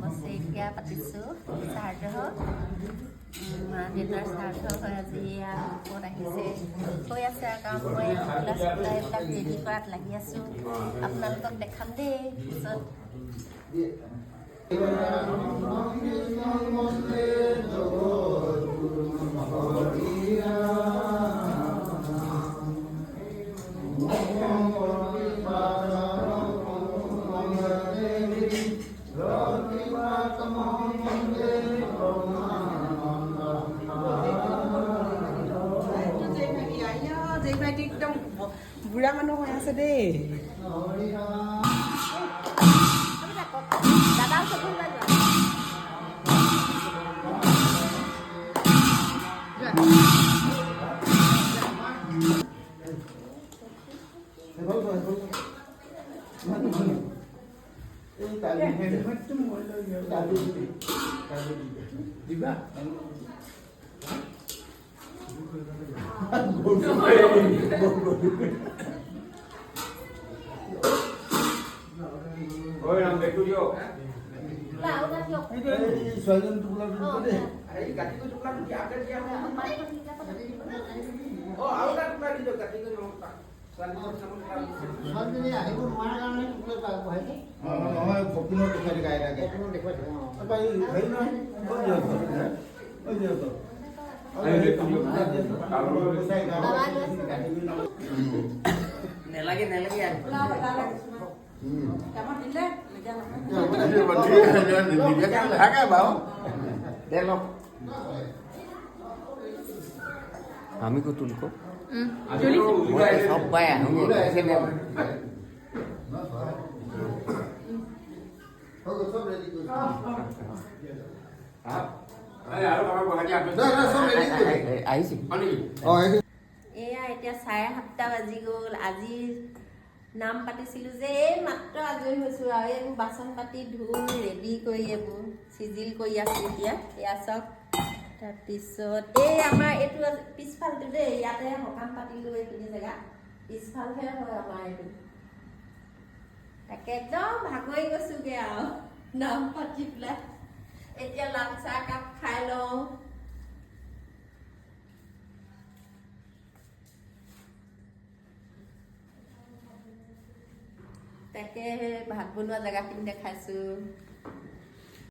বছৰেকীয়া পাতিছোঁ শ্ৰাদ্ধ মা দেউতাৰ শ্ৰাদ্ধ হৈ আজি ক'ত আহিছে হৈ আছে কাম মই ফুলা চুলা এইবিলাক ৰেডি কৰাত লাগি আছোঁ আপোনালোকক দেখাম দেই পিছত একদম বুঢ়া মানুহ হৈ আছে দেই দাদা চকু দিবা Ôi làm việc tôi vô. Bảo ra chụp. xoay lên chụp lên đi. Ấy gạch tôi chụp lên chạm lên chạm. Ô áo ra chúng ta đi được gạch tôi không ta. Nó phục nó được cái này cái nó được cái bay thấy nó có nhiều rồi có nhiều rồi Ayo deh tôi vô. Kalau Này lagi ya. Kamu dile, আমি কো তুলকো Ayo সবাই আমি এখানে Ayo kamu bawa aja. আহিছে এয়া এতিয়া 7:30 বাজি গ'ল আজি নাম পাতিছিলোঁ যে এই মাত্ৰ আজৰি হৈছোঁ আৰু এইবোৰ বাচন পাতি ধুই ৰেডি কৰি এইবোৰ চিজিল কৰি আছোঁ এতিয়া এয়া চাওক তাৰপিছত এই আমাৰ এইটো পিছফালটো দেই ইয়াতে সকাম পাতিলোঁ এইখিনি জেগা পিছফালহে হয় আমাৰ এইটো তাকে একদম ভাগৰি গৈছোঁগৈ আৰু নাম পাতি পেলাই এতিয়া লাল চাহ একাপ খাই লওঁ তাকে ভাত বনোৱা জেগাখিনি দেখাইছোঁ